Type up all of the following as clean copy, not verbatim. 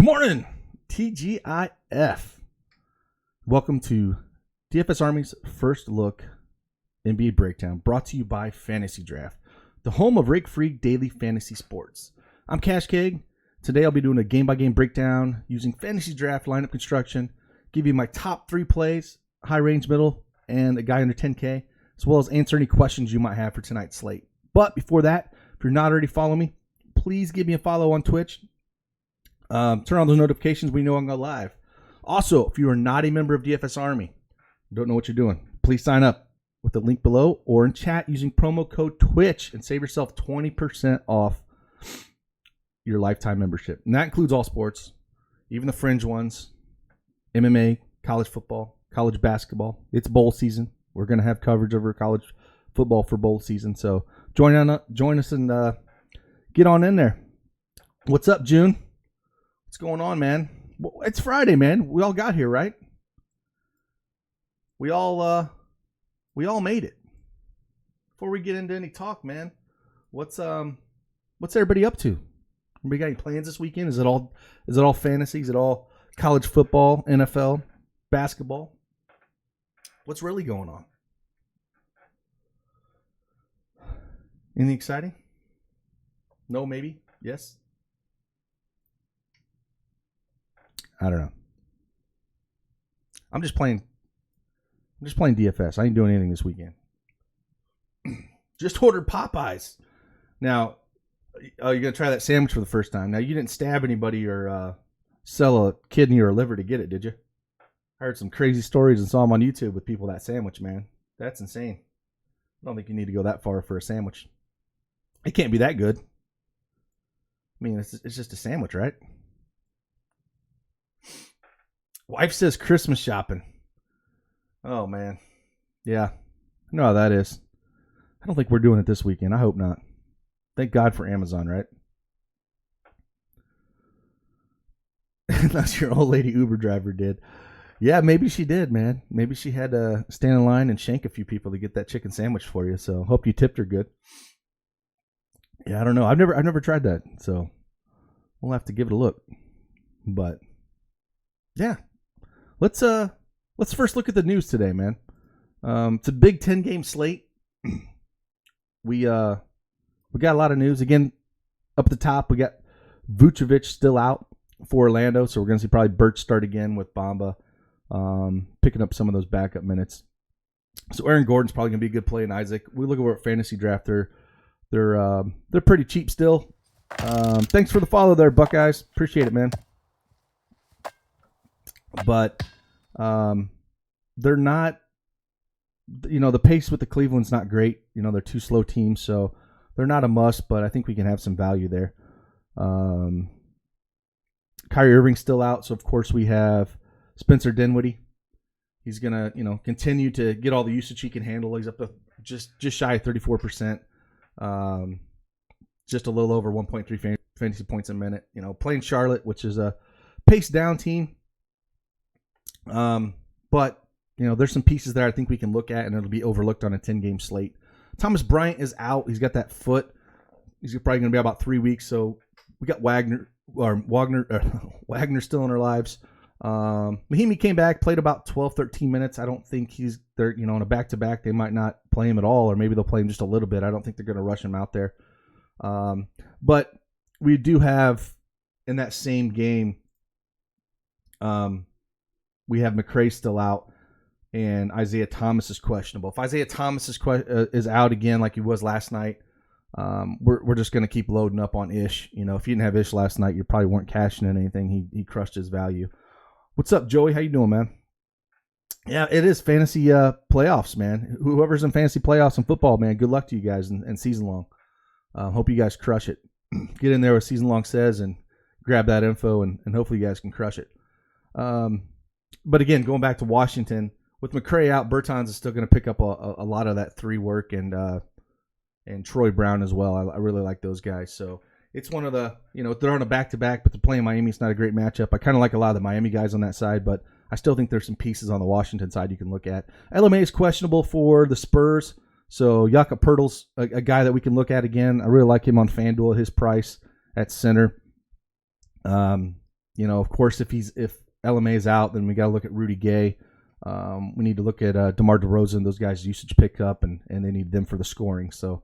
morning, TGIF. Welcome to DFS Army's first look NBA breakdown, brought to you by FantasyDraft, the home of rake-free daily fantasy sports. I'm CashKeg. Today I'll be doing a game-by-game breakdown using FantasyDraft lineup construction, give you my top 3 plays, high range, middle, and a guy under 10K, as well as answer any questions you might have for tonight's slate. But before that, if you're not already following me, please give me a follow on Twitch. Turn on those notifications. We know I'm going live. Also, if you are not a member of DFS Army, don't know what you're doing, please sign up with the link below or in chat using promo code TWITCH and save yourself 20% off your lifetime membership. And that includes all sports, even the fringe ones, MMA, college football, college basketball. It's bowl season. We're going to have coverage over college football for bowl season. So join us and get on in there. What's up, June? What's going on, man? Well, it's Friday, man. We all got here, right? We all made it. Before we get into any talk, man, what's everybody up to? Anybody got any plans this weekend? Is it all fantasy? Is it all college football, NFL, basketball? What's really going on? Anything exciting? No, maybe? Yes? I don't know. I'm just playing DFS. I ain't doing anything this weekend. Just ordered Popeyes. Now, you're going to try that sandwich for the first time. Now, you didn't stab anybody or sell a kidney or a liver to get it, did you? I heard some crazy stories and saw them on YouTube with people that sandwich, man. That's insane. I don't think you need to go that far for a sandwich. It can't be that good. I mean, it's just a sandwich, right? Wife says Christmas shopping. Oh, man. Yeah. I know how that is. I don't think we're doing it this weekend. I hope not. Thank God for Amazon, right? Unless your old lady Uber driver did. Yeah, maybe she did, man. Maybe she had to stand in line and shank a few people to get that chicken sandwich for you. So hope you tipped her good. Yeah, I don't know. I've never tried that. So we'll have to give it a look. But yeah. Let's first look at the news today, man. It's a big 10-game slate. We got a lot of news. Again, up at the top, we got Vucevic still out for Orlando, so we're going to see probably Birch start again with Bamba, picking up some of those backup minutes. So Aaron Gordon's probably going to be a good play in Isaac. We look over at FantasyDraft. They're pretty cheap still. Thanks for the follow there, Buckeyes. Appreciate it, man. But they're not, the pace with the Cleveland's not great. They're two slow teams, so they're not a must, but I think we can have some value there. Kyrie Irving's still out, so of course we have Spencer Dinwiddie. He's going to, continue to get all the usage he can handle. He's up to just shy of 34%. Just a little over 1.3 fantasy points a minute. Playing Charlotte, which is a pace down team. But there's some pieces there I think we can look at, and it'll be overlooked on a 10-game slate. Thomas Bryant is out. He's got that foot. He's probably going to be about 3 weeks. So we got Wagner still in our lives. Mahimi came back, played about 12, 13 minutes. I don't think he's there, on a back-to-back. They might not play him at all, or maybe they'll play him just a little bit. I don't think they're going to rush him out there. But we do have in that same game, we have McRae still out, and Isaiah Thomas is questionable. If Isaiah Thomas is out again like he was last night, we're just going to keep loading up on Ish. If you didn't have Ish last night, you probably weren't cashing in anything. He crushed his value. What's up, Joey? How you doing, man? Yeah, it is fantasy playoffs, man. Whoever's in fantasy playoffs in football, man, good luck to you guys and season long. Hope you guys crush it. Get in there what season long says and grab that info, and hopefully you guys can crush it. But again, going back to Washington, with McRae out, Bertans is still going to pick up a lot of that 3 work, and Troy Brown as well. I really like those guys. So it's one of the, they're on a back-to-back, but they're playing Miami. It's not a great matchup. I kind of like a lot of the Miami guys on that side, but I still think there's some pieces on the Washington side you can look at. LMA is questionable for the Spurs. So Jakob Poeltl's a guy that we can look at again. I really like him on FanDuel at his price at center. Of course, if LMA is out, then we got to look at Rudy Gay. We need to look at DeMar DeRozan. Those guys' usage pick up, and they need them for the scoring. So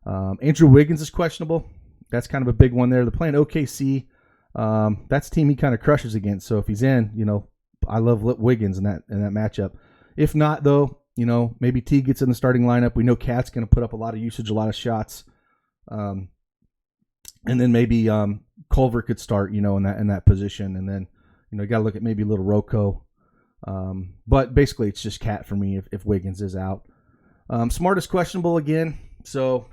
Andrew Wiggins is questionable. That's kind of a big one there. They're playing OKC. That's a team he kind of crushes against. So if he's in, I love Wiggins in that matchup. If not, though, maybe T gets in the starting lineup. We know Cat's going to put up a lot of usage, a lot of shots. And then maybe Culver could start, in that position. And then, you got to look at maybe a little Rocco. But basically, it's just Cat for me if Wiggins is out. Smart is questionable again. So,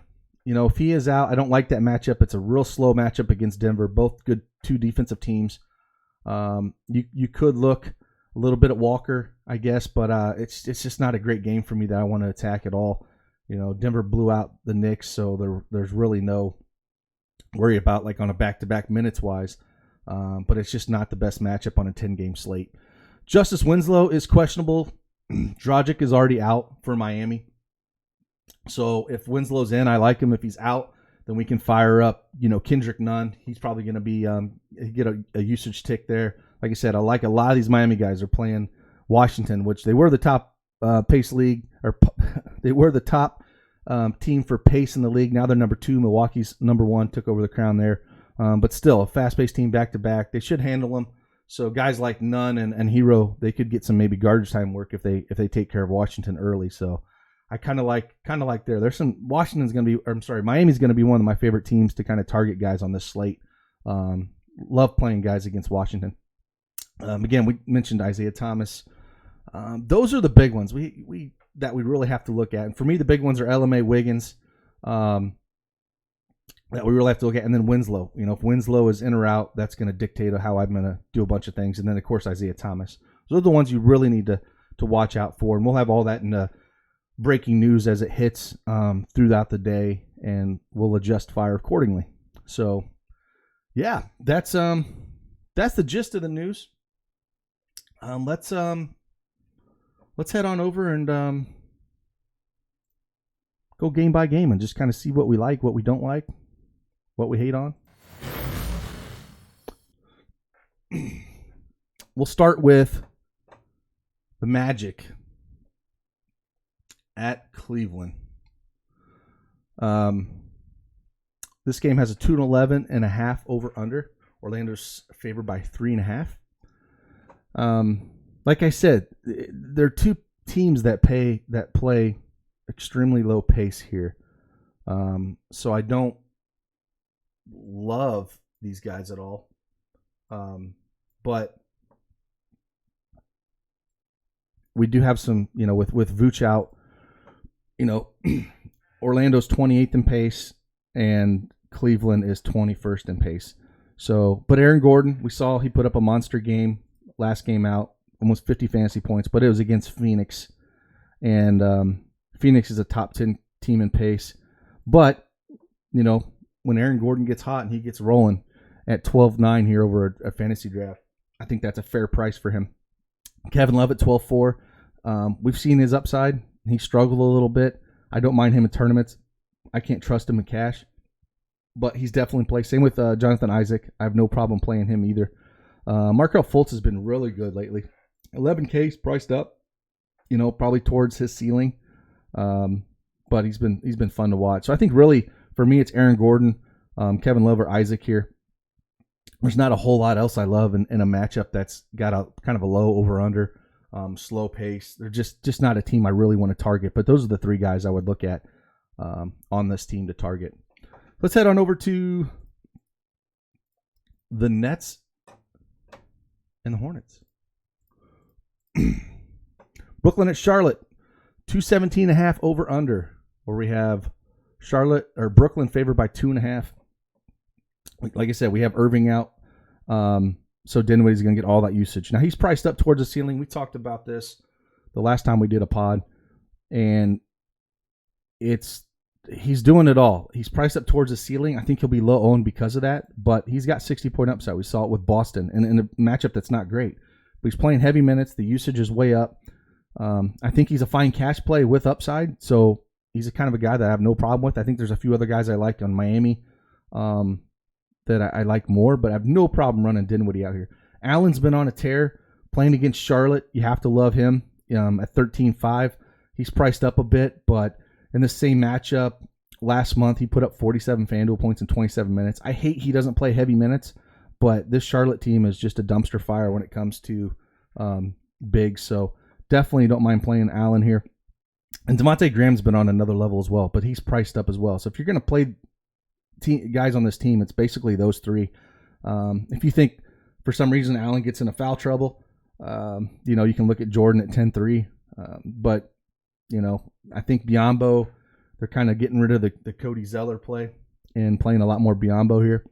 if he is out, I don't like that matchup. It's a real slow matchup against Denver. Both good two defensive teams. You could look a little bit at Walker, I guess, but it's just not a great game for me that I want to attack at all. Denver blew out the Knicks, so there's really no worry about like on a back-to-back minutes wise. But it's just not the best matchup on a 10-game slate. Justice Winslow is questionable. Dragic is already out for Miami. So if Winslow's in, I like him. If he's out, then we can fire up, Kendrick Nunn. He's probably going to be get a usage tick there. Like I said, I like a lot of these Miami guys are playing Washington, which they were the top pace league, or they were the top team for pace in the league. Now they're number 2. Milwaukee's number 1, took over the crown there. But still, a fast-paced team back-to-back. They should handle them. So guys like Nunn and Hero, they could get some maybe garbage time work if they take care of Washington early. So I kind of like there. There's some Miami's going to be one of my favorite teams to kind of target guys on this slate. Love playing guys against Washington. Again, we mentioned Isaiah Thomas. Those are the big ones that we really have to look at. And for me, the big ones are LMA, Wiggins, that we really have to look at, and then Winslow. If Winslow is in or out, that's going to dictate how I'm going to do a bunch of things. And then, of course, Isaiah Thomas. Those are the ones you really need to watch out for. And we'll have all that in the breaking news as it hits throughout the day, and we'll adjust fire accordingly. So, yeah, that's the gist of the news. Let's head on over and go game by game and just kind of see what we like, what we don't like, what we hate on. We'll start with the Magic at Cleveland. This game has a 211.5 over under. Orlando's favored by 3.5. Like I said, there are two teams that play extremely low pace here. So I don't love these guys at all. But we do have some, with Vooch out, Orlando's 28th in pace and Cleveland is 21st in pace. So, but Aaron Gordon, we saw he put up a monster game last game out, almost 50 fantasy points, but it was against Phoenix. And Phoenix is a top 10 team in pace. But, when Aaron Gordon gets hot and he gets rolling at 12-9 here over a fantasy draft, I think that's a fair price for him. Kevin Love at 12-4. We've seen his upside. He struggled a little bit. I don't mind him in tournaments. I can't trust him in cash. But he's definitely in play. Same with Jonathan Isaac. I have no problem playing him either. Markelle Fultz has been really good lately. 11K priced up, probably towards his ceiling. But he's been fun to watch. So I think really for me it's Aaron Gordon, Kevin Love, or Isaac here. There's not a whole lot else I love in a matchup that's got a kind of a low over-under, slow pace. They're just not a team I really want to target. But those are the three guys I would look at on this team to target. Let's head on over to the Nets and the Hornets. Brooklyn at Charlotte, 217.5 over under, where we have Brooklyn favored by 2.5. Like I said, we have Irving out, so Dinwiddie's going to get all that usage. Now he's priced up towards the ceiling. We talked about this the last time we did a pod, and he's doing it all. He's priced up towards the ceiling. I think he'll be low owned because of that, but he's got 60-point upside. We saw it with Boston and in a matchup that's not great. But he's playing heavy minutes. The usage is way up. I think he's a fine cash play with upside, so he's a kind of a guy that I have no problem with. I think there's a few other guys I like on Miami that I like more, but I have no problem running Dinwiddie out here. Allen's been on a tear. Playing against Charlotte, you have to love him at 13.5. He's priced up a bit, but in the same matchup last month, he put up 47 FanDuel points in 27 minutes. I hate he doesn't play heavy minutes, but this Charlotte team is just a dumpster fire when it comes to big. So definitely don't mind playing Allen here. And Devontae Graham's been on another level as well, but he's priced up as well. So if you're going to play guys on this team, it's basically those three. If you think for some reason Allen gets into foul trouble, you can look at Jordan at 10-3. But, I think Biyombo, they're kind of getting rid of the Cody Zeller play and playing a lot more Biyombo here.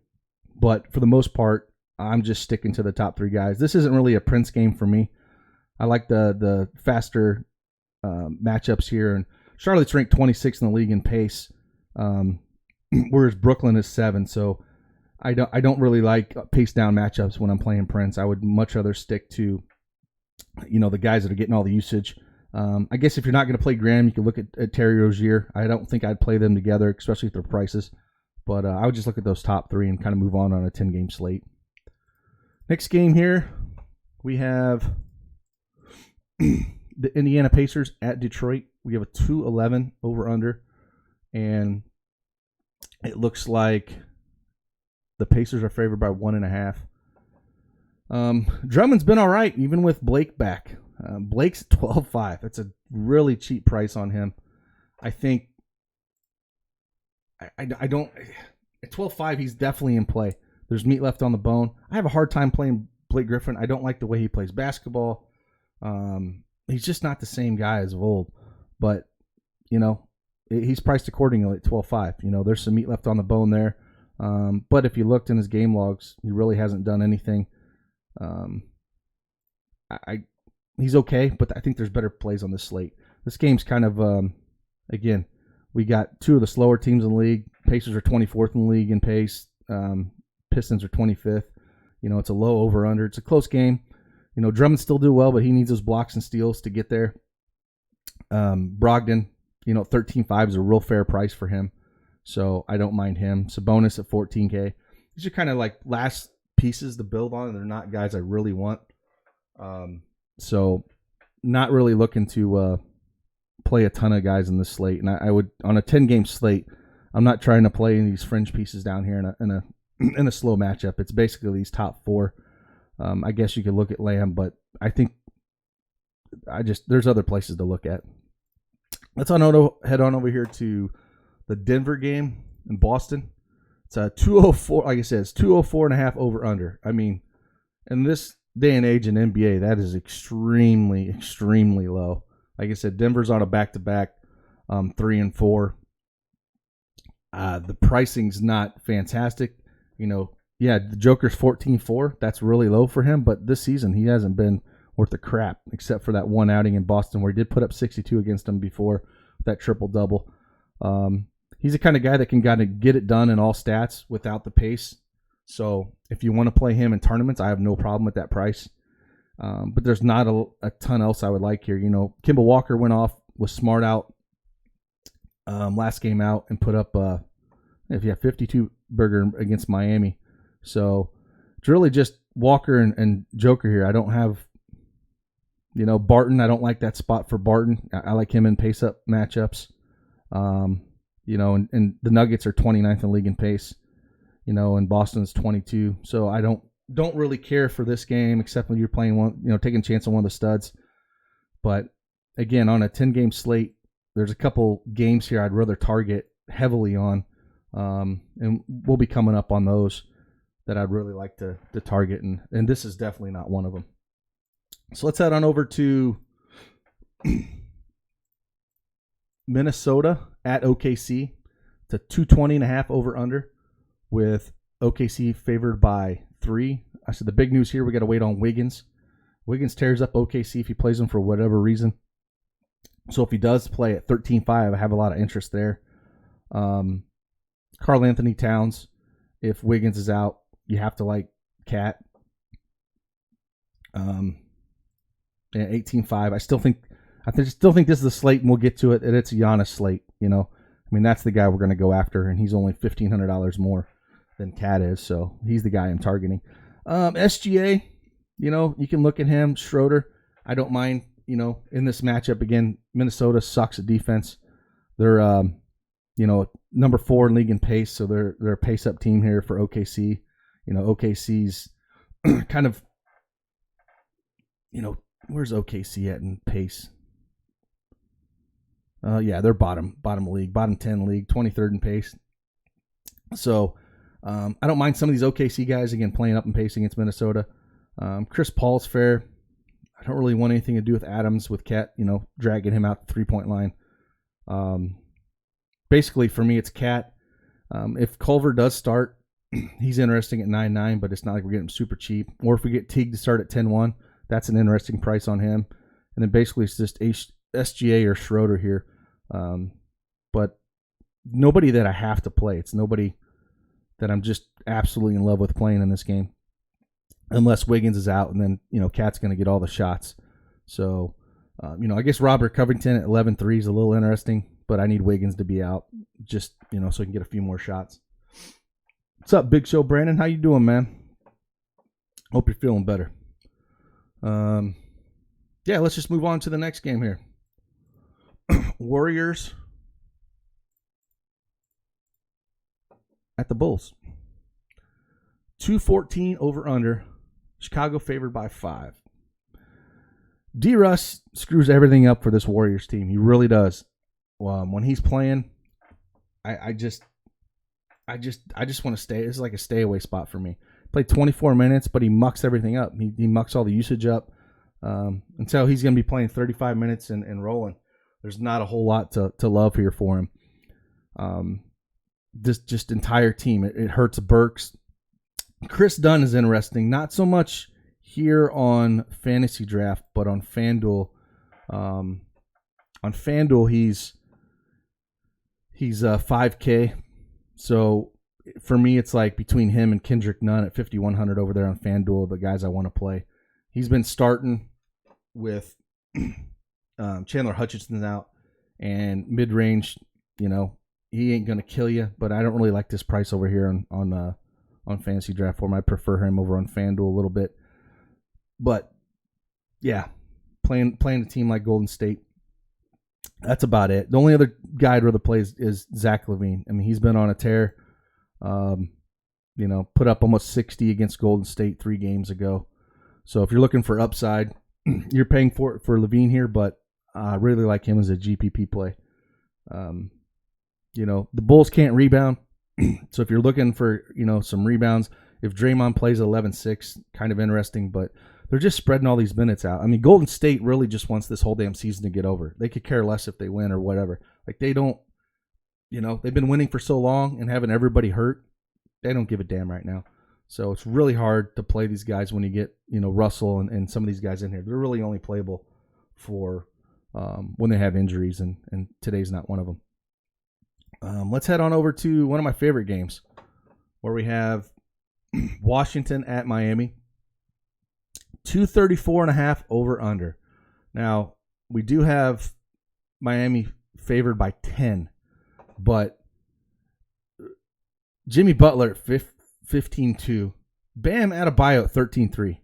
But for the most part, I'm just sticking to the top three guys. This isn't really a Prince game for me. I like the faster matchups here. And Charlotte's ranked 26th in the league in pace, whereas Brooklyn is 7. So I don't really like pace down matchups when I'm playing Prince. I would much rather stick to the guys that are getting all the usage. I guess if you're not going to play Graham, you can look at Terry Rozier. I don't think I'd play them together, especially at their prices. But I would just look at those top three and kind of move on a 10-game slate. Next game here, we have the Indiana Pacers at Detroit. We have a 211 over-under, and it looks like the Pacers are favored by 1.5. Drummond's been all right, even with Blake back. Blake's 12.5. That's a really cheap price on him. I think I don't at 12.5 he's definitely in play. There's meat left on the bone. I have a hard time playing Blake Griffin. I don't like the way he plays basketball. He's just not the same guy as of old. But he's priced accordingly at 12.5. There's some meat left on the bone there. But if you looked in his game logs, he really hasn't done anything. He's okay, but I think there's better plays on this slate. This game's kind of, again, we got two of the slower teams in the league. Pacers are 24th in the league in pace. Pistons are 25th. It's a low over-under. It's a close game. Drummond still do well, but he needs those blocks and steals to get there. Brogdon, 13.5 is a real fair price for him, so I don't mind him. Sabonis at 14K. These are kind of like last pieces to build on, and they're not guys I really want. So not really looking to play a ton of guys in this slate. And I would, on a 10-game slate, I'm not trying to play these fringe pieces down here in a slow matchup. It's basically these top four. I guess you could look at Lamb, but I think there's other places to look at. Let's head on over here to the Denver game in Boston. It's a 204. Like I said, it's 204.5 over under. I mean, in this day and age in NBA, that is extremely, extremely low. Like I said, Denver's on a back-to-back 3 and 4. The pricing's not fantastic. The Joker's 14-4. That's really low for him, but this season he hasn't been worth a crap except for that one outing in Boston where he did put up 62 against him before that triple-double. He's the kind of guy that can kind of get it done in all stats without the pace. So if you want to play him in tournaments, I have no problem with that price. But there's not a ton else I would like here. Kemba Walker went off, was smart out last game out and put up 52 burger against Miami. So it's really just Walker and Joker here. I don't have, Barton. I don't like that spot for Barton. I like him in pace up matchups. And the Nuggets are 29th in the league in pace. And Boston's 22. So I don't really care for this game except when you're playing one, taking a chance on one of the studs. But again, on a 10-game slate, there's a couple games here I'd rather target heavily on. And we'll be coming up on those that I'd really like to target. And this is definitely not one of them. So let's head on over to Minnesota at OKC. It's a 220.5 over under with OKC favored by 3. I said the big news here, we got to wait on Wiggins. Wiggins tears up OKC if he plays them for whatever reason. So if he does play at 13.5, I have a lot of interest there. Karl Anthony Towns, if Wiggins is out, you have to like Cat. At 18.5, I still think this is the slate, and we'll get to it. And it's a Giannis slate, that's the guy we're going to go after, and he's only $1,500 more than Cat is, so he's the guy I'm targeting. SGA, you can look at him. Schroeder, I don't mind, in this matchup. Again, Minnesota sucks at defense. They're, number 4 in league in pace, so they're a pace-up team here for OKC. OKC's kind of, where's OKC at in pace? They're bottom league, bottom 10 league, 23rd in pace. So I don't mind some of these OKC guys, again, playing up in pace against Minnesota. Chris Paul's fair. I don't really want anything to do with Adams, with Cat, dragging him out the 3-point line. Basically, for me, it's Cat. If Culver does start, he's interesting at 9.9, but it's not like we're getting him super cheap. Or if we get Teague to start at 10.1, that's an interesting price on him. And then basically it's just SGA or Schroeder here. But nobody that I have to play. It's nobody that I'm just absolutely in love with playing in this game. Unless Wiggins is out, and then, Cat's going to get all the shots. So, I guess Robert Covington at 11.3 is a little interesting, but I need Wiggins to be out just, so I can get a few more shots. What's up, Big Show Brandon? How you doing, man? Hope you're feeling better. Let's just move on to the next game here. Warriors at the Bulls. 214 over under. Chicago favored by 5. D-Russ screws everything up for this Warriors team. He really does. When he's playing, I just want to stay. This is like a stay away spot for me. Played 24 minutes, but he mucks everything up. He mucks all the usage up until he's going to be playing 35 minutes and rolling. There's not a whole lot to love here for him. This just entire team, it hurts Burks. Chris Dunn is interesting. Not so much here on FantasyDraft, but on FanDuel. On FanDuel, he's 5K. So for me, it's like between him and Kendrick Nunn at 5,100 over there on FanDuel, the guys I want to play. He's been starting with Chandler Hutchinson out and mid-range. He ain't gonna kill you, but I don't really like this price over here on FantasyDraft for him. I prefer him over on FanDuel a little bit. But yeah, playing a team like Golden State, that's about it. The only other guy I'd rather play is Zach LaVine. I mean, he's been on a tear. Put up almost 60 against Golden State 3 games ago. So if you're looking for upside, you're paying for LaVine here, but I really like him as a GPP play. The Bulls can't rebound. So if you're looking for, some rebounds, if Draymond plays 11-6, kind of interesting, but they're just spreading all these minutes out. I mean, Golden State really just wants this whole damn season to get over. They could care less if they win or whatever. Like, they don't, they've been winning for so long and having everybody hurt. They don't give a damn right now. So it's really hard to play these guys when you get, Russell and some of these guys in here. They're really only playable for when they have injuries, and today's not one of them. Let's head on over to one of my favorite games where we have Washington at Miami. 234.5 over under. Now, we do have Miami favored by 10, but Jimmy Butler at 15-2. Bam Adebayo at 13-3.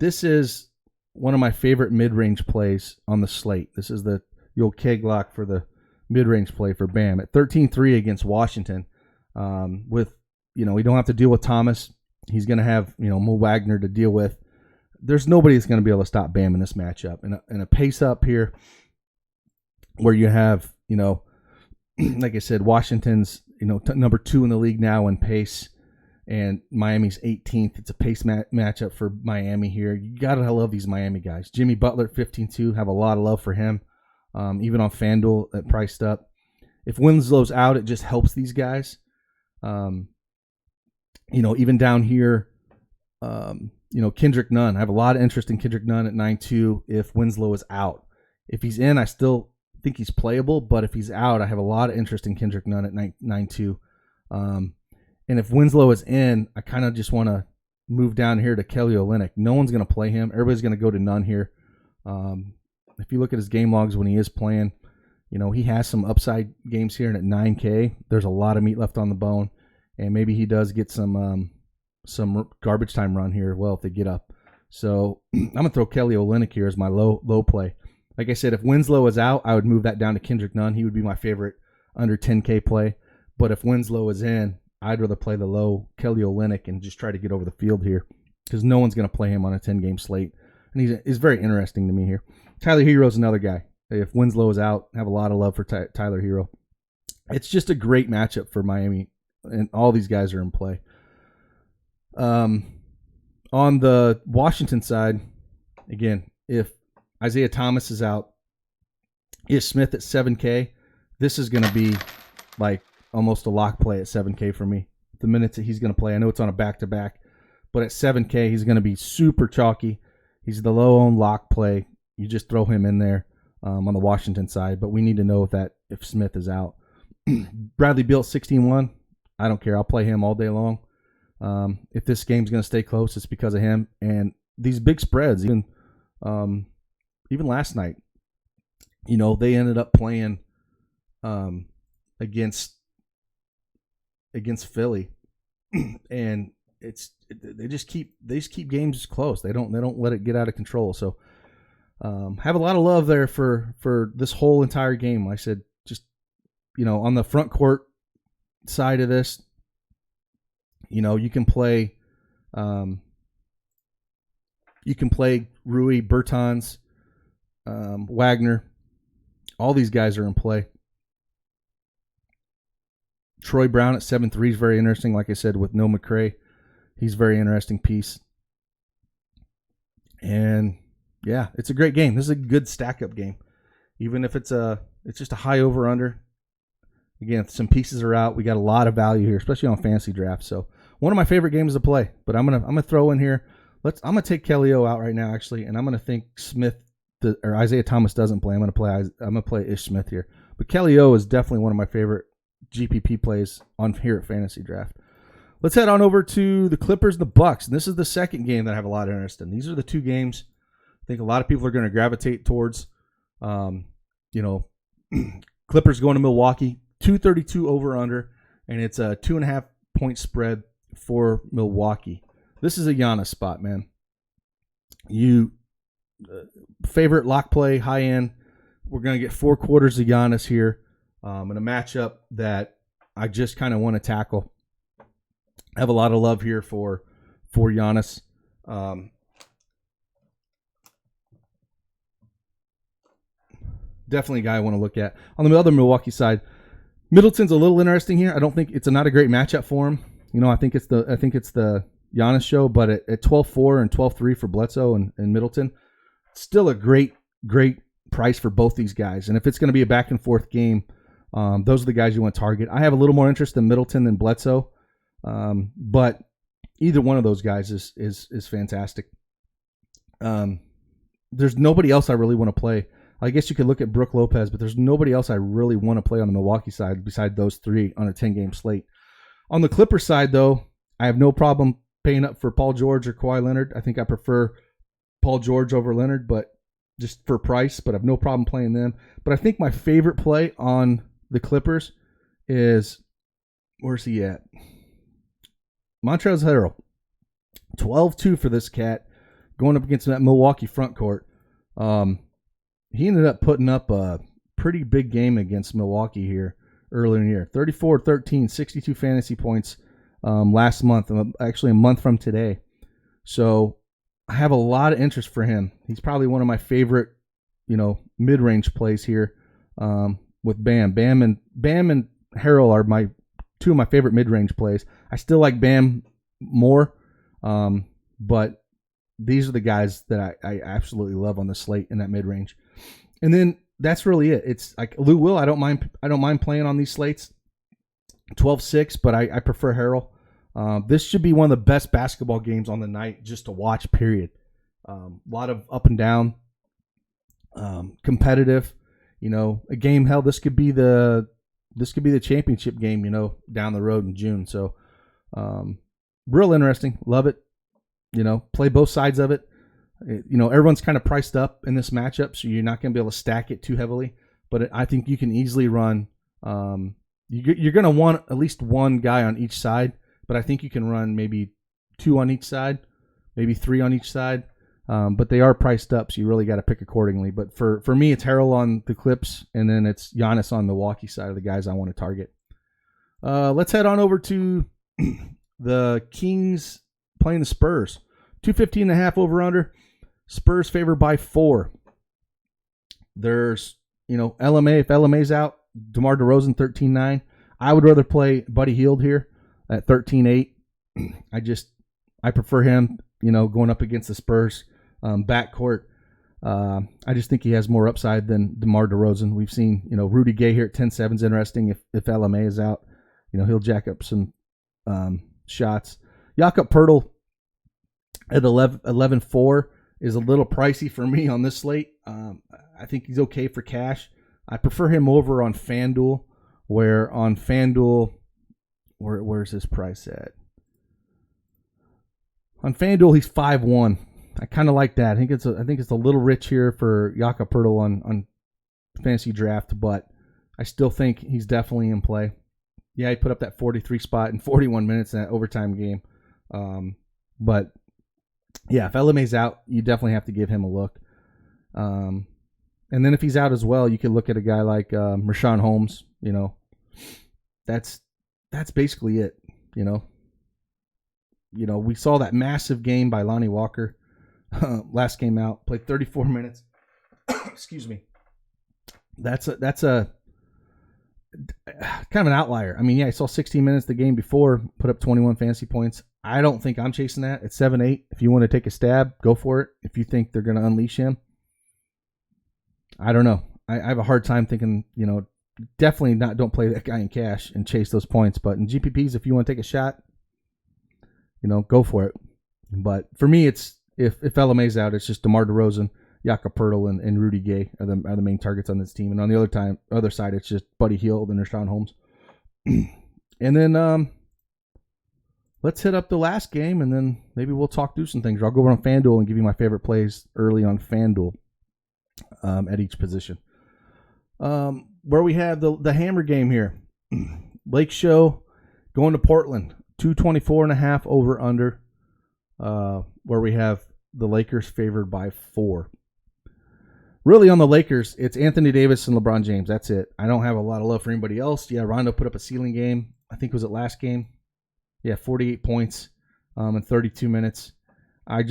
This is one of my favorite mid-range plays on the slate. This is the old keg lock for the mid-range play for Bam at 13-3 against Washington. With, we don't have to deal with Thomas. He's going to have, Mo Wagner to deal with. There's nobody that's going to be able to stop Bam in this matchup. And a pace up here where you have, like I said, Washington's, number 2 in the league now in pace, and Miami's 18th. It's a pace matchup for Miami here. You got to love these Miami guys. Jimmy Butler, 15-2, have a lot of love for him. Even on FanDuel at priced up. If Winslow's out, it just helps these guys. Even down here, Kendrick Nunn. I have a lot of interest in Kendrick Nunn at 9.2 if Winslow is out. If he's in, I still think he's playable, but if he's out, I have a lot of interest in Kendrick Nunn at 9.2. And if Winslow is in, I kind of just want to move down here to Kelly Olynyk. No one's going to play him. Everybody's going to go to Nunn here. If you look at his game logs when he is playing, he has some upside games here, and at 9K, there's a lot of meat left on the bone, and maybe he does get some garbage time run here. Well, if they get up, So I'm going to throw Kelly Olynyk here as my low play. Like I said, if Winslow is out, I would move that down to Kendrick Nunn. He would be my favorite under 10K play. But if Winslow is in, I'd rather play the low Kelly Olynyk and just try to get over the field here because no one's going to play him on a 10-game slate. And he's very interesting to me here. Tyler Hero's another guy. If Winslow is out, I have a lot of love for Tyler Hero. It's just a great matchup for Miami, and all these guys are in play. On the Washington side, again, if Isaiah Thomas is out, Ish Smith at 7K, this is going to be like almost a lock play at 7K for me. The minutes that he's going to play, I know it's on a back-to-back, but at 7K, he's going to be super chalky. He's the low-owned lock play. You just throw him in there on the Washington side, but we need to know if Smith is out. Bradley Beal at 16-1, I don't care. I'll play him all day long. If this game's going to stay close, it's because of him. And these big spreads, even last night, they ended up playing against Philly, and they just keep games close. They don't let it get out of control. So have a lot of love there for this whole entire game. Like I said, just on the front court side of this, you can play Rui, Bertans, Wagner. All these guys are in play. Troy Brown at 7-3 is very interesting. Like I said, with no McCray, he's a very interesting piece. And yeah, it's a great game. This is a good stack-up game. Even if it's just a high over-under. Again, some pieces are out. We got a lot of value here, especially on fantasy draft. So one of my favorite games to play. But I'm gonna throw in here. I'm gonna take Kelly O out right now, actually, and I'm gonna think or Isaiah Thomas doesn't play. I'm gonna play Ish Smith here. But Kelly O is definitely one of my favorite GPP plays on here at Fantasy Draft. Let's head on over to the Clippers and the Bucks. And this is the second game that I have a lot of interest in. These are the two games I think a lot of people are going to gravitate towards. Clippers going to Milwaukee, 232 over under, and it's a 2.5 point spread for Milwaukee. This is a Giannis spot, man. Favorite lock play, high end. We're going to get 4 quarters of Giannis here in a matchup that I just kind of want to tackle. I have a lot of love here for Giannis. Definitely a guy I want to look at. On the other Milwaukee side, Middleton's a little interesting here. I don't think it's not a great matchup for him. I think it's the Giannis show, but at 12-4 and 12-3 for Bledsoe and Middleton, still a great price for both these guys. And if it's going to be a back and forth game, those are the guys you want to target. I have a little more interest in Middleton than Bledsoe, but either one of those guys is fantastic. There's nobody else I really want to play. I guess you could look at Brook Lopez, but there's nobody else I really want to play on the Milwaukee side besides those 3 on a 10-game slate. On the Clippers side, though, I have no problem paying up for Paul George or Kawhi Leonard. I think I prefer Paul George over Leonard, but just for price, but I have no problem playing them. But I think my favorite play on the Clippers is, where's he at? Montrezl Harrell. 12-2 for this cat going up against that Milwaukee front court. He ended up putting up a pretty big game against Milwaukee here earlier in the year. 34-13, 62 fantasy points last month, actually a month from today. So I have a lot of interest for him. He's probably one of my favorite, mid-range plays here with Bam. Bam and Harrell are 2 of my favorite mid-range plays. I still like Bam more, but these are the guys that I absolutely love on the slate in that mid-range. And then that's really it. It's like Lou Will. I don't mind playing on these slates. 12-6, but I prefer Harrell. This should be one of the best basketball games on the night just to watch, period. A lot of up and down, competitive, a game held. This could be the championship game, down the road in June. So, real interesting. Love it. Play both sides of it. Everyone's kind of priced up in this matchup, so you're not going to be able to stack it too heavily. But I think you can easily run. You're going to want at least one guy on each side, but I think you can run maybe 2 on each side, maybe 3 on each side. But they are priced up, so you really got to pick accordingly. But for me, it's Harrell on the Clips, and then it's Giannis on Milwaukee side of the guys I want to target. Let's head on over to the Kings playing the Spurs. 215.5 over under. Spurs favored by 4. There's, LMA. If LMA's out, DeMar DeRozan 13.9. I would rather play Buddy Hield here at 13.8. I prefer him, going up against the Spurs backcourt. I just think he has more upside than DeMar DeRozan. We've seen, Rudy Gay here at 10.7 is interesting. If LMA is out, he'll jack up some shots. Jakob Poeltl at 11.4 is a little pricey for me on this slate. I think he's okay for cash. I prefer him over on FanDuel, where on FanDuel, where's his price at? On FanDuel, he's 5.1. I kind of like that. I think it's a little rich here for Jakob Poeltl on FantasyDraft, but I still think he's definitely in play. Yeah, he put up that 43 spot in 41 minutes in that overtime game. But yeah, if LMA's out, you definitely have to give him a look. And then if he's out as well, you could look at a guy like Rashawn Holmes. That's basically it. We saw that massive game by Lonnie Walker last game out. Played 34 minutes. Excuse me. That's a kind of an outlier. I mean, yeah, I saw 16 minutes the game before, put up 21 fantasy points. I don't think I'm chasing that. It's 7-8. If you want to take a stab, go for it. If you think they're going to unleash him, I don't know. I have a hard time thinking, definitely not. Don't play that guy in cash and chase those points. But in GPPs, if you want to take a shot, go for it. But for me, it's if LMA's out, it's just DeMar DeRozan, Jakob Poeltl, and Rudy Gay are the main targets on this team. And on the other side, it's just Buddy Hield and Rashawn Holmes. And then let's hit up the last game, and then maybe we'll talk through some things. I'll go over on FanDuel and give you my favorite plays early on FanDuel at each position. Where we have the hammer game here. Lake Show going to Portland. 224.5 over under. Where we have the Lakers favored by 4. Really on the Lakers, it's Anthony Davis and LeBron James. That's it. I don't have a lot of love for anybody else. Yeah, Rondo put up a ceiling game. I think it was it last game. Yeah, 48 points in 32 minutes. I'm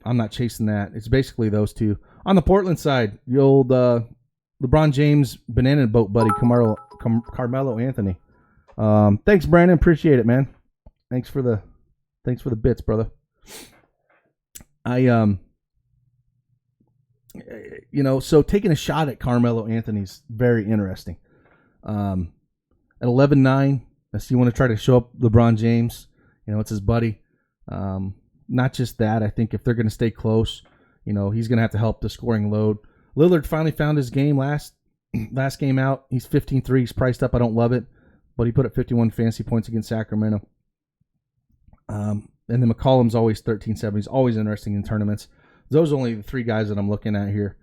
not chasing that. It's basically those two. On the Portland side, the old LeBron James banana boat buddy, Carmelo Anthony. Thanks, Brandon. Appreciate it, man. Thanks for the bits, brother. So taking a shot at Carmelo Anthony's very interesting. At 11.9, so you want to try to show up LeBron James. It's his buddy. Not just that. I think if they're going to stay close, he's going to have to help the scoring load. Lillard finally found his game last game out. He's 15-3. He's priced up. I don't love it, but he put up 51 fantasy points against Sacramento. And then McCollum's always 13-7. He's always interesting in tournaments. Those are only the 3 guys that I'm looking at here.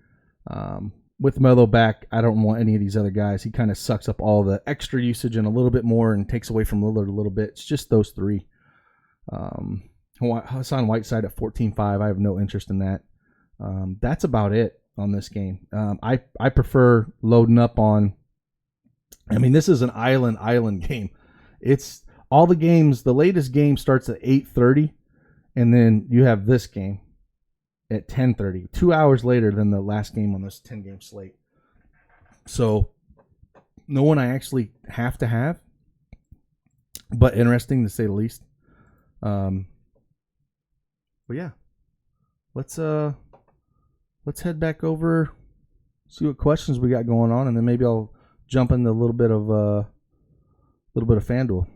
With Melo back, I don't want any of these other guys. He kind of sucks up all the extra usage and a little bit more and takes away from Lillard a little bit. It's just those 3. Hassan Whiteside at 14.5. I have no interest in that. That's about it on this game. I prefer loading up on. This is an island game. It's all the games. The latest game starts at 8:30, and then you have this game at 10:30. 2 hours later than the last game on this 10-game slate. So no one I actually have to have, but interesting to say the least. But yeah, let's head back over, see what questions we got going on, and then maybe I'll jump into a little bit of FanDuel.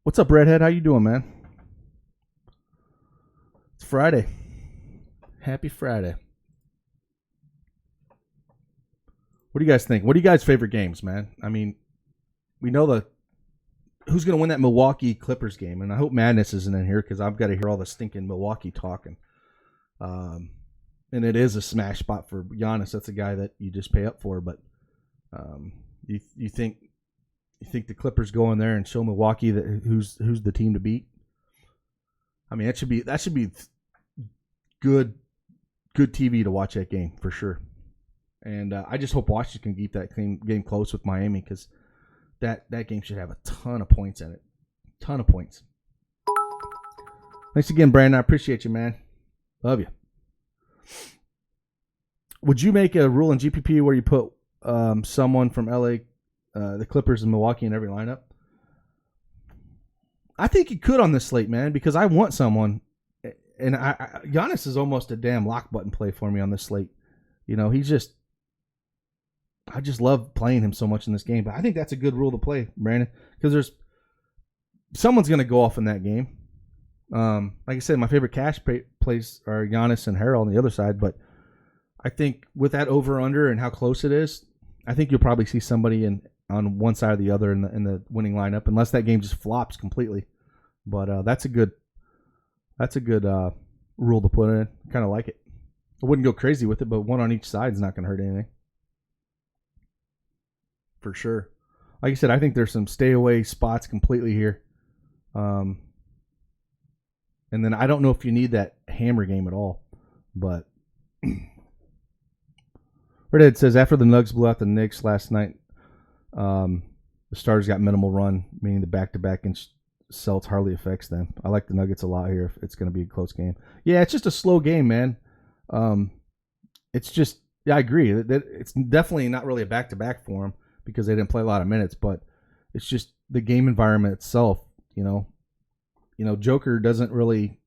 What's up, Redhead? How you doing, man? It's Friday. Happy Friday. What do you guys think? What are you guys' favorite games, man? We know who's going to win that Milwaukee Clippers game, and I hope Madness isn't in here because I've got to hear all the stinking Milwaukee talking. And it is a smash spot for Giannis. That's a guy that you just pay up for, but you think You think the Clippers go in there and show Milwaukee that who's the team to beat? I mean, that should be good TV to watch that game for sure. And I just hope Washington can keep that game close with Miami, because that game should have a ton of points in it. Ton of points. Thanks again, Brandon. I appreciate you, man. Love you. Would you make a rule in GPP where you put someone from LA, the Clippers, and Milwaukee in every lineup? I think you could on this slate, man, because I want someone. And Giannis is almost a damn lock button play for me on this slate. You know, I just love playing him so much in this game. But I think that's a good rule to play, Brandon, because someone's going to go off in that game. Like I said, my favorite cash plays are Giannis and Harrell on the other side. But I think with that over-under and how close it is, I think you'll probably see somebody on one side or the other in the winning lineup, unless that game just flops completely. But that's a good rule to put in. Kind of like it. I wouldn't go crazy with it, but one on each side is not going to hurt anything. For sure. Like I said, I think there's some stay away spots completely here. And then I don't know if you need that hammer game at all. But Redhead says, after the Nuggets blew out the Knicks last night, the Stars got minimal run, meaning the back-to-back and Celtics hardly affects them. I like the Nuggets a lot here if it's going to be a close game. Yeah, it's just a slow game, man. It's just, yeah, I agree. It's definitely not really a back-to-back for them because they didn't play a lot of minutes, but it's just the game environment itself, you know, Joker doesn't really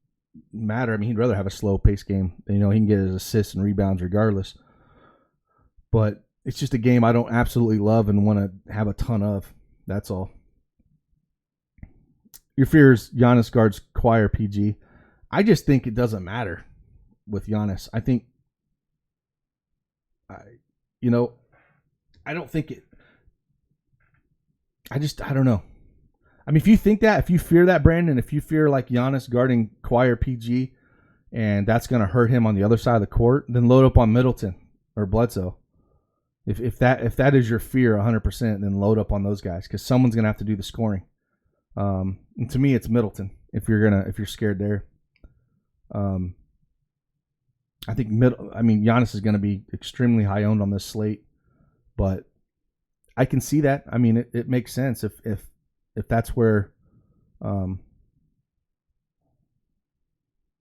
matter. I mean, he'd rather have a slow-paced game. You know, he can get his assists and rebounds regardless. But it's just a game I don't absolutely love and want to have a ton of. That's all. Your fear is Giannis guards Kawhi or PG. I just think it doesn't matter with Giannis. I think, I don't think it. I don't know. I mean, if you fear that, Brandon, if you fear like Giannis guarding Kawhi or PG, and that's going to hurt him on the other side of the court, then load up on Middleton or Bledsoe. If that is your fear 100%, then load up on those guys because someone's going to have to do the scoring. And to me, it's Middleton. If you're scared there, I think Giannis is going to be extremely high owned on this slate, but I can see that. I mean, it makes sense if that's where. Oh,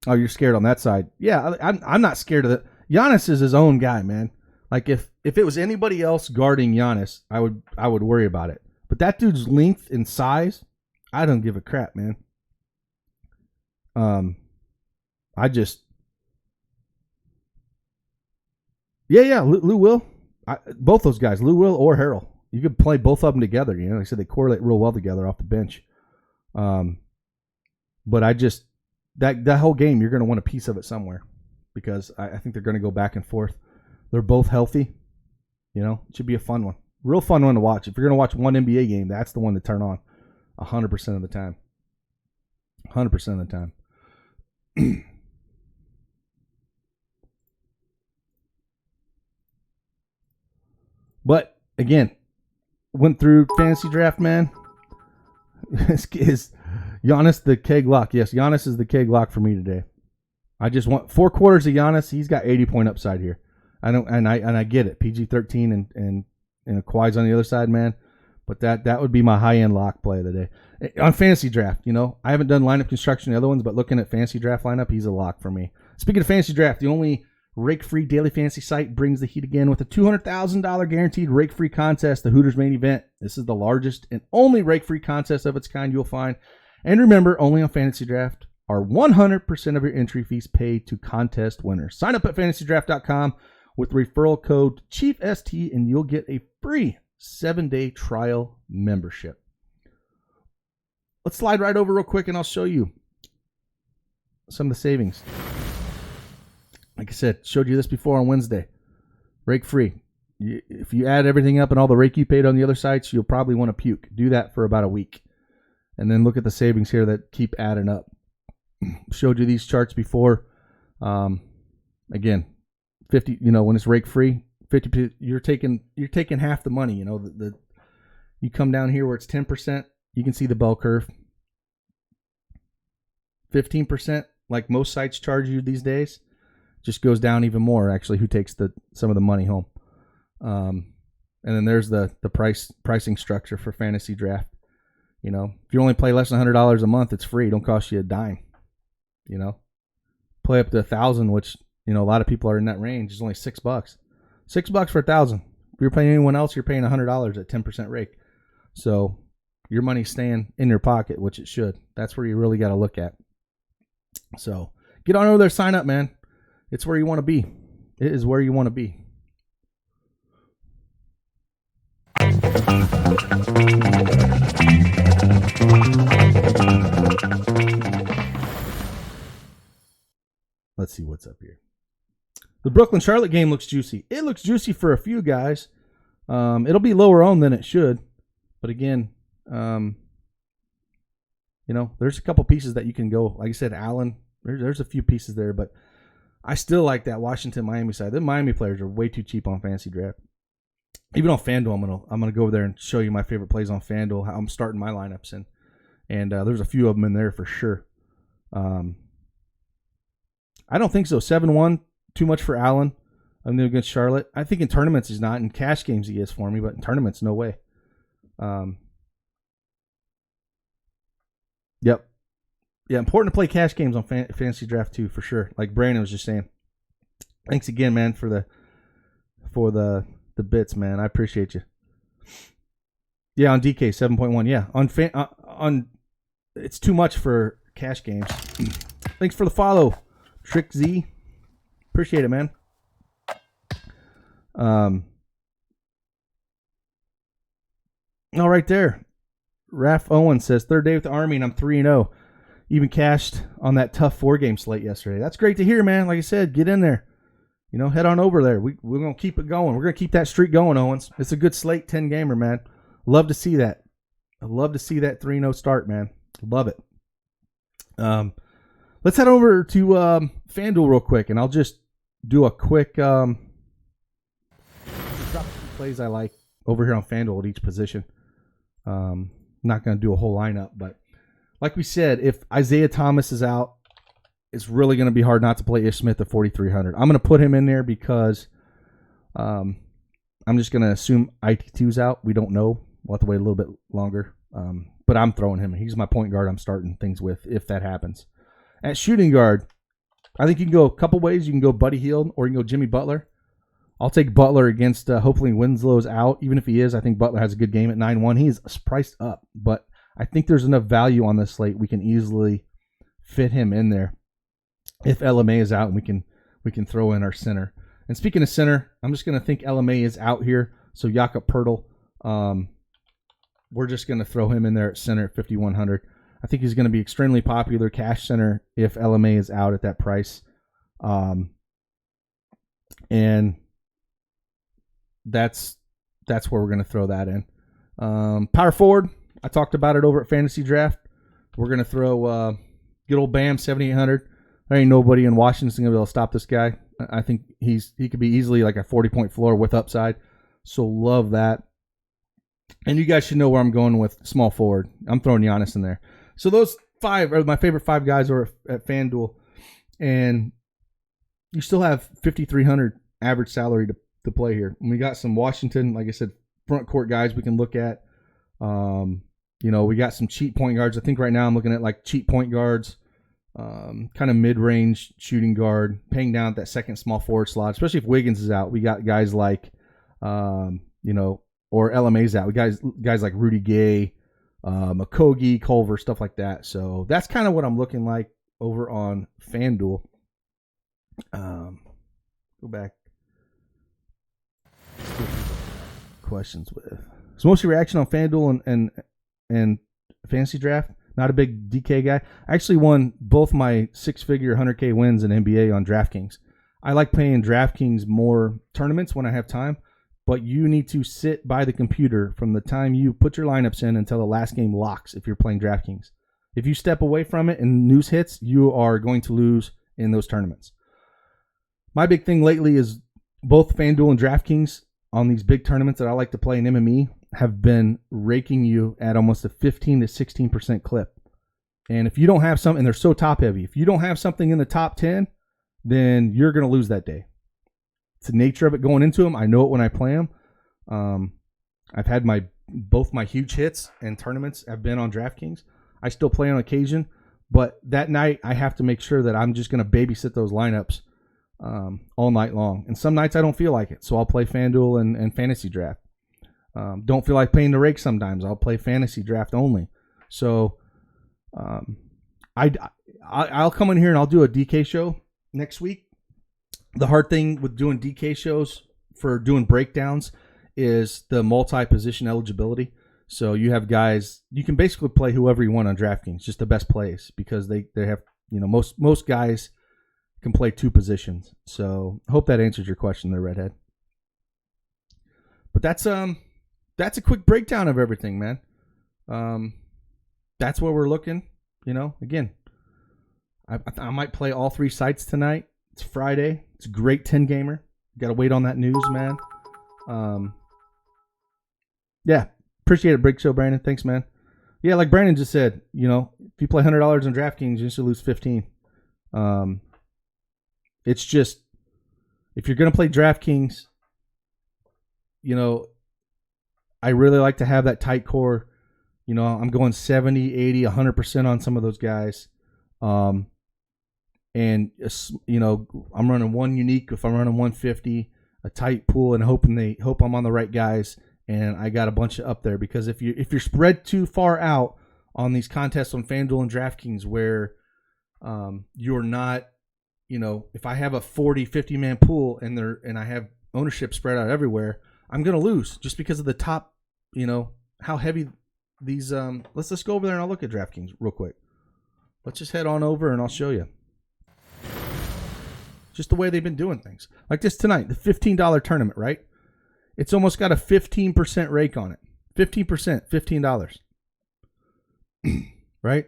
you're scared on that side. Yeah, I'm not scared of that. Giannis is his own guy, man. Like if it was anybody else guarding Giannis, I would worry about it. But that dude's length and size, I don't give a crap, man. Lou Will. Both those guys, Lou Will or Harrell. You could play both of them together. You know, like I said, they correlate real well together off the bench. But I just that whole game, you're going to want a piece of it somewhere because I think they're going to go back and forth. They're both healthy. You know, it should be a fun one. Real fun one to watch. If you're going to watch one NBA game, that's the one to turn on 100% of the time. 100% of the time. But, again, went through fantasy draft, man. Is Giannis the keg lock? Yes, Giannis is the keg lock for me today. I just want 4 quarters of Giannis. He's got 80-point upside here. I get it. PG-13 and Kawhi's on the other side, man. But that would be my high-end lock play of the day. On fantasy draft, you know, I haven't done lineup construction the other ones, but looking at fantasy draft lineup, he's a lock for me. Speaking of fantasy draft, the only rake-free daily fantasy site brings the heat again with a $200,000 guaranteed rake-free contest, the Hooters main event. This is the largest and only rake-free contest of its kind you'll find. And remember, only on fantasy draft are 100% of your entry fees paid to contest winners. Sign up at fantasydraft.com with referral code CHIEFST and you'll get a free 7-day trial membership. Let's slide right over real quick and I'll show you some of the savings. Like I said, showed you this before on Wednesday. Rake free. If you add everything up and all the rake you paid on the other sites, you'll probably want to puke. Do that for about a week. And then look at the savings here that keep adding up. Showed you these charts before. Again, 50, when it's rake free, 50, you're taking half the money, You come down here where it's 10%, you can see the bell curve. 15%, like most sites charge you these days, just goes down even more, actually, who takes some of the money home. And then there's the pricing structure for Fantasy Draft. You know, if you only play less than $100 a month, it's free. It don't cost you a dime. You know, play up to 1,000, which, you know, a lot of people are in that range. It's only $6. $6 for 1,000. If you're paying anyone else, you're paying $100 at 10% rake. So your money's staying in your pocket, which it should. That's where you really got to look at. So get on over there, sign up, man. It's where you want to be. It is where you want to be. Let's see what's up here. The Brooklyn-Charlotte game looks juicy. It looks juicy for a few guys. It'll be lower owned than it should. But again, you know, there's a couple pieces that you can go. Like I said, Allen, there's a few pieces there. But I still like that Washington-Miami side. The Miami players are way too cheap on Fantasy Draft. Even on FanDuel, I'm gonna go over there and show you my favorite plays on FanDuel, how I'm starting my lineups in. And there's a few of them in there for sure. I don't think so. 7-1, too much for Allen. I'm going against Charlotte. I think in tournaments he's not. In cash games he is for me, but in tournaments, no way. Yep. Yeah, important to play cash games on Fantasy Draft too, for sure. Like Brandon was just saying. Thanks again, man, for the bits, man. I appreciate you. Yeah, on DK 7.1. Yeah, on it's too much for cash games. Thanks for the follow, Trick Z. Appreciate it, man. All right there. Raph Owen says, third day with the Army, and I'm 3-0. Even cashed on that tough 4-game slate yesterday. That's great to hear, man. Like I said, get in there. You know, head on over there. We're going to keep it going. We're going to keep that streak going, Owens. It's a good slate 10-gamer, man. Love to see that. I love to see that 3-0 start, man. Love it. Let's head over to FanDuel real quick, and I'll just do a quick drop plays I like over here on FanDuel at each position. Not going to do a whole lineup, but like we said, if Isaiah Thomas is out, it's really going to be hard not to play Ish Smith at 4,300. I'm going to put him in there because I'm just going to assume IT2's out. We don't know. We'll have to wait a little bit longer. But I'm throwing him. He's my point guard I'm starting things with if that happens. At shooting guard, I think you can go a couple ways. You can go Buddy Hield or you can go Jimmy Butler. I'll take Butler against hopefully Winslow's out. Even if he is, I think Butler has a good game at 9-1. He's priced up, but I think there's enough value on this slate. We can easily fit him in there. If LMA is out, and we can throw in our center. And speaking of center, I'm just going to think LMA is out here. So Jakob Poeltl, we're just going to throw him in there at center at 5,100. I think he's going to be extremely popular cash center if LMA is out at that price. And that's where we're going to throw that in. Power forward, I talked about it over at Fantasy Draft. We're going to throw good old Bam 7,800. There ain't nobody in Washington going to be able to stop this guy. I think he could be easily like a 40-point floor with upside. So love that. And you guys should know where I'm going with small forward. I'm throwing Giannis in there. So those 5 are my favorite 5 guys over at FanDuel. And you still have 5,300 average salary to play here. And we got some Washington, like I said, front court guys we can look at. You know, we got some cheap point guards. I think right now I'm looking at like cheap point guards. Kind of mid-range shooting guard, paying down at that second small forward slot, especially if Wiggins is out. We got guys like, you know, or LMA's out. We guys like Rudy Gay, Okogie, Culver, stuff like that. So that's kind of what I'm looking like over on FanDuel. Go back. Questions with. So mostly reaction on FanDuel and Fantasy Draft. Not a big DK guy. I actually won both my 6-figure 100K wins in NBA on DraftKings. I like playing DraftKings more tournaments when I have time, but you need to sit by the computer from the time you put your lineups in until the last game locks if you're playing DraftKings. If you step away from it and news hits, you are going to lose in those tournaments. My big thing lately is both FanDuel and DraftKings on these big tournaments that I like to play in MME have been raking you at almost a 15 to 16% clip. And if you don't have something, and they're so top heavy, if you don't have something in the top 10, then you're going to lose that day. It's the nature of it going into them. I know it when I play them. I've had both my huge hits and tournaments have been on DraftKings. I still play on occasion, but that night I have to make sure that I'm just going to babysit those lineups all night long. And some nights I don't feel like it, so I'll play FanDuel and FantasyDraft. Don't feel like playing the rake sometimes. I'll play FantasyDraft only. So I'll come in here and I'll do a DK show next week. The hard thing with doing DK shows for doing breakdowns is the multi-position eligibility. So you have guys, you can basically play whoever you want on DraftKings, just the best plays, because they have, most guys can play 2 positions. So I hope that answers your question there, Redhead. But that's a quick breakdown of everything, man. That's where we're looking. Again, I might play all 3 sites tonight. It's Friday. It's a great 10 gamer. Got to wait on that news, man. Yeah, appreciate it, Break Show, Brandon. Thanks, man. Yeah, like Brandon just said, if you play $100 on DraftKings, you should lose 15. It's just, if you're gonna play DraftKings, I really like to have that tight core. I'm going 70, 80, 100% on some of those guys. And, I'm running one unique if I'm running 150, a tight pool, and hope I'm on the right guys. And I got a bunch up there, because if you're spread too far out on these contests on FanDuel and DraftKings where you're not, if I have a 40, 50 man pool and I have ownership spread out everywhere, I'm going to lose just because of the top, how heavy these let's go over there and I'll look at DraftKings real quick. Let's just head on over and I'll show you. Just the way they've been doing things. Like this tonight, the $15 tournament, right? It's almost got a 15% rake on it. 15%, $15. Right?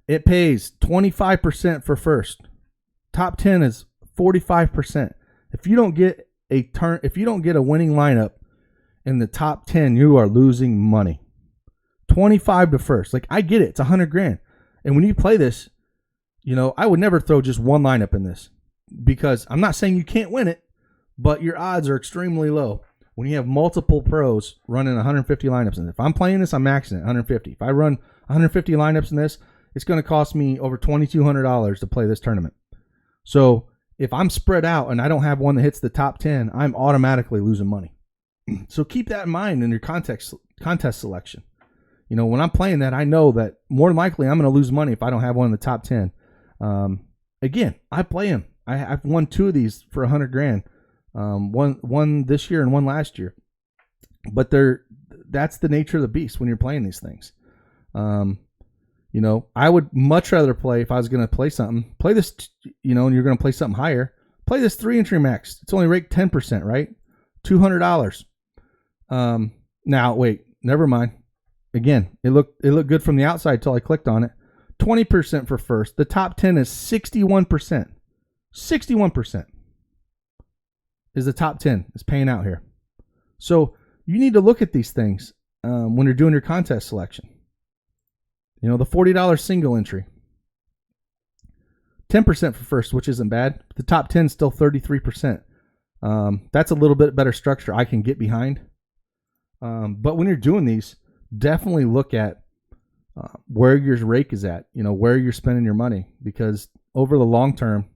It pays 25% for first. Top 10 is 45%. If you don't get a winning lineup in the top 10, you are losing money. 25 to first. Like, I get it. It's $100,000. And when you play this, I would never throw just one lineup in this, because I'm not saying you can't win it, but your odds are extremely low when you have multiple pros running 150 lineups in it. If I'm playing this, I'm maxing it 150. If I run 150 lineups in this, it's going to cost me over $2,200 to play this tournament. So if I'm spread out and I don't have one that hits the top 10, I'm automatically losing money. So keep that in mind in your contest selection. When I'm playing that, I know that more than likely I'm going to lose money if I don't have one in the top 10. Again, I play them. I've won 2 of these for $100,000. One this year and one last year. But that's the nature of the beast when you're playing these things. I would much rather play, if I was going to play something, play this, and you're going to play something higher, play this 3-entry max. It's only ranked 10%, right? $200. Now, wait, never mind. Again, it looked good from the outside until I clicked on it. 20% for first. The top 10 is 61%. 61% is the top 10 is paying out here. So you need to look at these things when you're doing your contest selection. The $40 single entry. 10% for first, which isn't bad. The top 10 is still 33%. That's a little bit better structure I can get behind. But when you're doing these, definitely look at where your rake is at, where you're spending your money, because over the long term,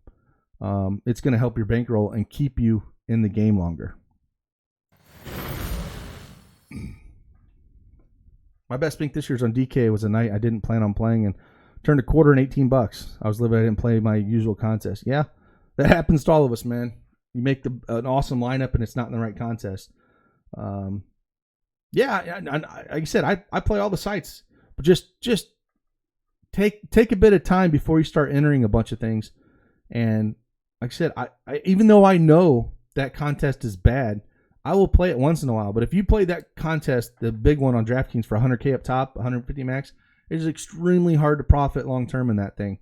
it's going to help your bankroll and keep you in the game longer. My best spink this year's on DK was a night I didn't plan on playing and turned a quarter and $18. I was living, I didn't play my usual contest. Yeah, that happens to all of us, man. You make an awesome lineup and it's not in the right contest. Yeah, like I said, I play all the sites, but just take a bit of time before you start entering a bunch of things. And like I said, I even though I know that contest is bad, I will play it once in a while. But if you play that contest, the big one on DraftKings for 100K up top, 150 max, it is extremely hard to profit long term in that thing.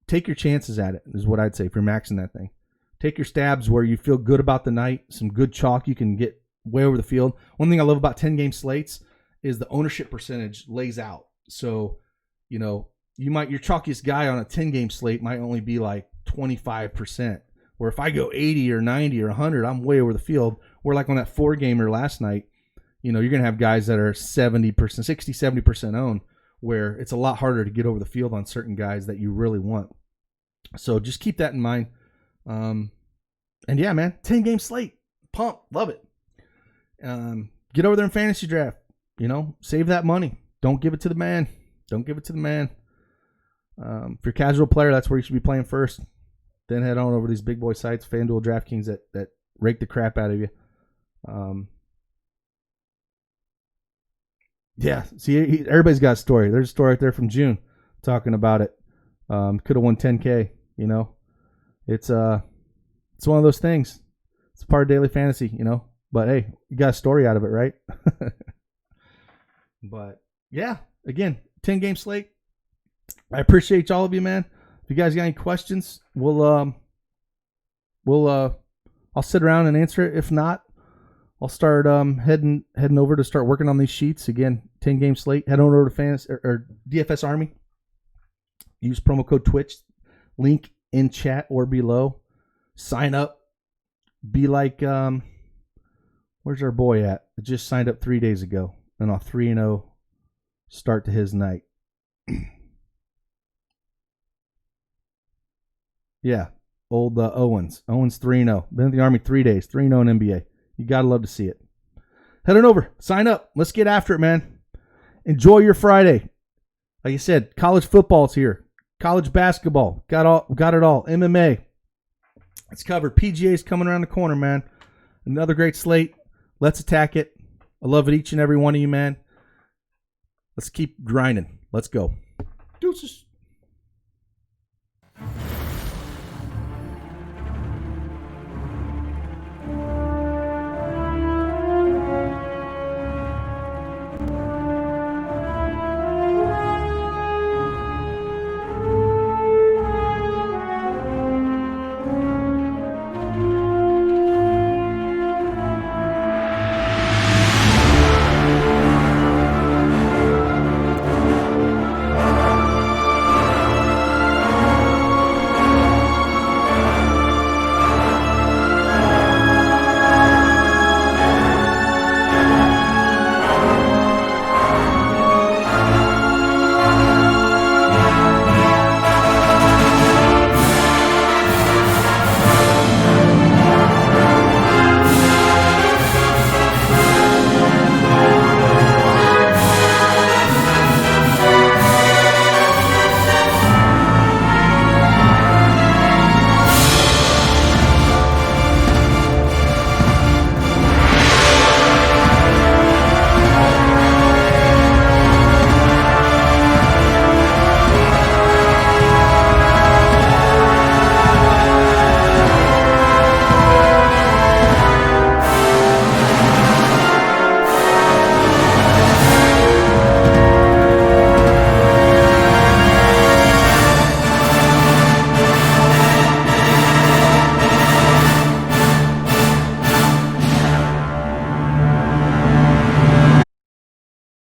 Take your chances at it is what I'd say if you're maxing that thing. Take your stabs where you feel good about the night, some good chalk you can get way over the field. One thing I love about 10-game slates is the ownership percentage lays out. So, you know, your chalkiest guy on a 10-game slate might only be like 25%. Where if I go 80 or 90 or 100, I'm way over the field. Where like on that 4-gamer last night, you know, you're going to have guys that are 70%, 60, 70% owned, where it's a lot harder to get over the field on certain guys that you really want. So just keep that in mind. And yeah, man, 10-game slate. Pump. Love it. Get over there in fantasy draft. You know, save that money. Don't give it to the man. Don't give it to the man. If you're a casual player, that's where you should be playing first. Then head on over to these big boy sites, FanDuel, DraftKings, that rake the crap out of you. Yeah, see, everybody's got a story. There's a story right there from June talking about it. Could have won 10K, you know. It's one of those things. It's part of daily fantasy, you know. But hey, you got a story out of it, right? But yeah, again, 10-game slate. I appreciate all of you, man. If you guys got any questions, I'll sit around and answer it. If not, I'll start heading over to start working on these sheets. Again, 10-game slate. Head on over to DFS Army. Use promo code Twitch. Link in chat or below. Sign up. Be like, where's our boy at? I just signed up 3 days ago. And a 3-0 start to his night. Yeah, old Owens. Owens 3-0. Been in the Army 3 days. 3-0 in NBA. You got to love to see it. Head on over. Sign up. Let's get after it, man. Enjoy your Friday. Like I said, college football's here. College basketball. Got it all. MMA. It's covered. PGA's coming around the corner, man. Another great slate. Let's attack it. I love it, each and every one of you, man. Let's keep grinding. Let's go. Deuces.